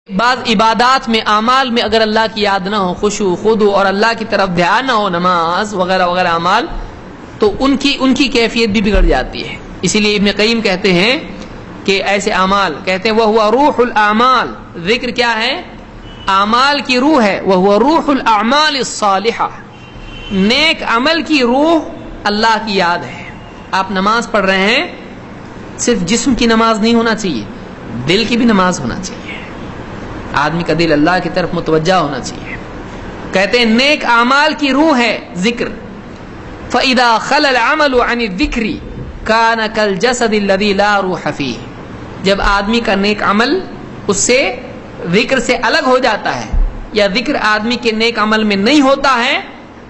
بعض عبادات میں اعمال میں اگر اللہ کی یاد نہ ہو، خشوع خضوع اور اللہ کی طرف دھیان نہ ہو، نماز وغیرہ وغیرہ اعمال، تو ان کی کیفیت بھی بگڑ جاتی ہے۔ اسی لیے ابن قیم کہتے ہیں کہ ایسے اعمال کہتے ہیں وَهُوَ روح الاعمال، ذکر کیا ہے؟ اعمال کی روح ہے۔ وَهُوَ روح الاعمال الصالحہ، نیک عمل کی روح اللہ کی یاد ہے۔ آپ نماز پڑھ رہے ہیں، صرف جسم کی نماز نہیں ہونا چاہیے، دل کی بھی نماز ہونا چاہیے، آدمی کا دل اللہ کی طرف متوجہ ہونا چاہیے۔ کہتے ہیں نیک اعمال کی روح ہے ذکر۔ فَإِذَا خَلَى الْعَمَلُ عَنِ الذِّكْرِ كَانَ كَالْجَسَدِ الَّذِي لَا رُوحَ فِيهِ، جب آدمی کا نیک عمل اس سے ذکر سے الگ ہو جاتا ہے، یا ذکر آدمی کے نیک عمل میں نہیں ہوتا ہے،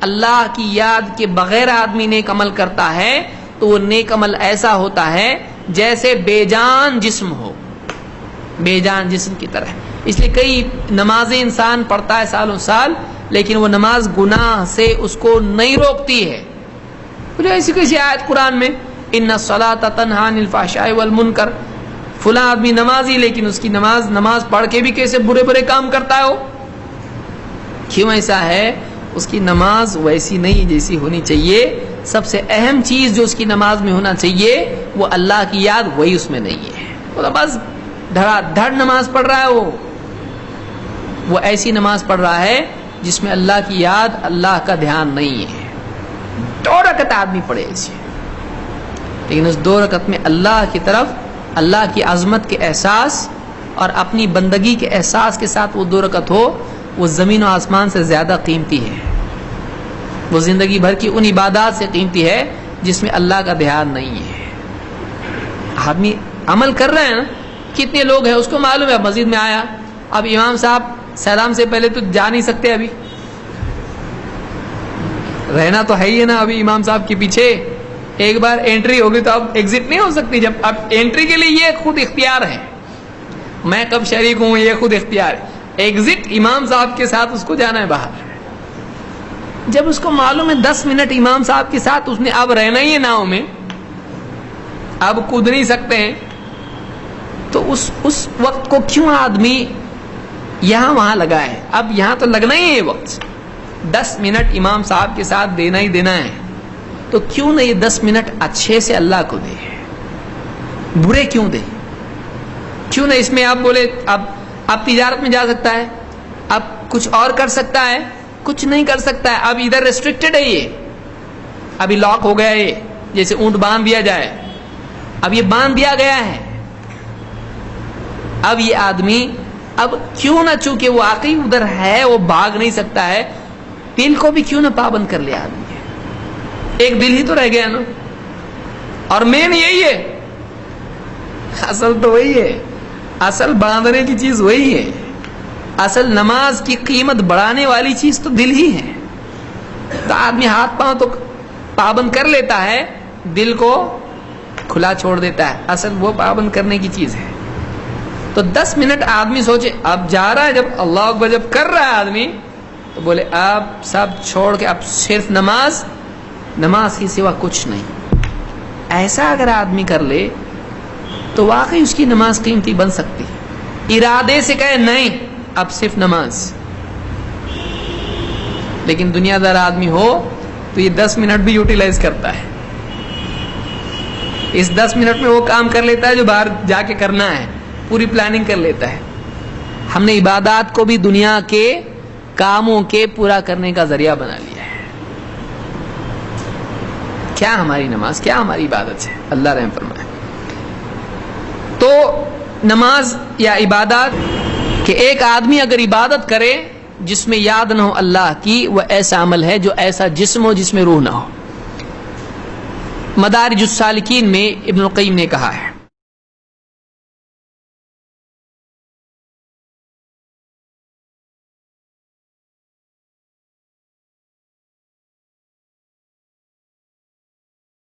اللہ کی یاد کے بغیر آدمی نیک عمل کرتا ہے، تو وہ نیک عمل ایسا ہوتا ہے جیسے بے جان جسم ہو، بے جان جسم کی طرح۔ اس لیے کئی نمازیں انسان پڑھتا ہے سالوں سال، لیکن وہ نماز گناہ سے اس کو نہیں روکتی ہے۔ ایسی کسی آیت قرآن میں ان الصلاۃ تنہی عن الفحشاء والمنکر، فلاں آدمی نمازی لیکن اس کی نماز پڑھ کے بھی کیسے برے برے کام کرتا ہے۔ وہ کیوں ایسا ہے؟ اس کی نماز ویسی نہیں جیسی ہونی چاہیے۔ سب سے اہم چیز جو اس کی نماز میں ہونا چاہیے وہ اللہ کی یاد، وہی اس میں نہیں ہے۔ وہ بس دھڑا دھڑ نماز پڑھ رہا ہے، وہ ایسی نماز پڑھ رہا ہے جس میں اللہ کی یاد، اللہ کا دھیان نہیں ہے۔ 2 رکعت آدمی پڑھے ایسے، لیکن اس 2 رکعت میں اللہ کی طرف، اللہ کی عظمت کے احساس اور اپنی بندگی کے احساس کے ساتھ وہ 2 رکعت ہو، وہ زمین و آسمان سے زیادہ قیمتی ہے۔ وہ زندگی بھر کی ان عبادات سے قیمتی ہے جس میں اللہ کا دھیان نہیں ہے۔ آدمی عمل کر رہے ہیں نا، کتنے لوگ ہیں اس کو معلوم ہے، مسجد میں آیا، اب امام صاحب سلام سے پہلے تو جا نہیں سکتے، ابھی رہنا تو ہے ہی نا، ابھی امام صاحب کے پیچھے ایک بار انٹری ہوگی تو اب ایگزٹ نہیں ہو سکتی۔ جب اب انٹری کے لیے یہ خود اختیار ہے، میں کب شریک ہوں یہ خود اختیار ہے، ایگزٹ امام صاحب کے ساتھ اس کو جانا ہے باہر۔ جب اس کو معلوم ہے 10 منٹ امام صاحب کے ساتھ اس نے اب رہنا ہی ہے ناؤ میں، اب کود نہیں سکتے ہیں، تو اس وقت کو کیوں آدمی یہاں وہاں لگا ہے؟ اب یہاں تو لگنا ہی ہے وقت، 10 منٹ امام صاحب کے ساتھ دینا ہی دینا ہے، تو کیوں نہ یہ 10 منٹ اچھے سے اللہ کو دے، برے کیوں دے؟ کیوں نہ اس میں آپ بولے اب تجارت میں جا سکتا ہے، اب کچھ اور کر سکتا ہے، کچھ نہیں کر سکتا ہے، اب ادھر ریسٹرکٹڈ ہے، یہ ابھی لاک ہو گیا ہے، یہ جیسے اونٹ باندھ دیا جائے، اب یہ باندھ دیا گیا ہے۔ اب یہ آدمی اب کیوں نہ، چونکہ وہ واقعی ادھر ہے، وہ بھاگ نہیں سکتا ہے، دل کو بھی کیوں نہ پابند کر لیا آدمی۔ ایک دل ہی تو رہ گیا نا، اور مین یہی ہے، اصل تو وہی ہے، اصل باندھنے کی چیز وہی ہے، اصل نماز کی قیمت بڑھانے والی چیز تو دل ہی ہے۔ تو آدمی ہاتھ پاؤں تو پابند کر لیتا ہے، دل کو کھلا چھوڑ دیتا ہے، اصل وہ پابند کرنے کی چیز ہے۔ تو 10 منٹ آدمی سوچے، اب جا رہا ہے، جب اللہ اکبر جب کر رہا ہے آدمی، تو بولے اب سب چھوڑ کے اب صرف نماز کے سوا کچھ نہیں۔ ایسا اگر آدمی کر لے تو واقعی اس کی نماز قیمتی بن سکتی۔ ارادے سے کہے نہیں اب صرف نماز، لیکن دنیا دار آدمی ہو تو یہ 10 منٹ بھی یوٹیلائز کرتا ہے، اس 10 منٹ میں وہ کام کر لیتا ہے جو باہر جا کے کرنا ہے، پوری پلاننگ کر لیتا ہے۔ ہم نے عبادات کو بھی دنیا کے کاموں کے پورا کرنے کا ذریعہ بنا لیا ہے۔ کیا ہماری نماز، کیا ہماری عبادت ہے؟ اللہ رحم فرمائے۔ تو نماز یا عبادات کہ ایک آدمی اگر عبادت کرے جس میں یاد نہ ہو اللہ کی، وہ ایسا عمل ہے جو ایسا جسم ہو جس میں روح نہ ہو۔ مدارج السالکین میں ابن القیم نے کہا ہے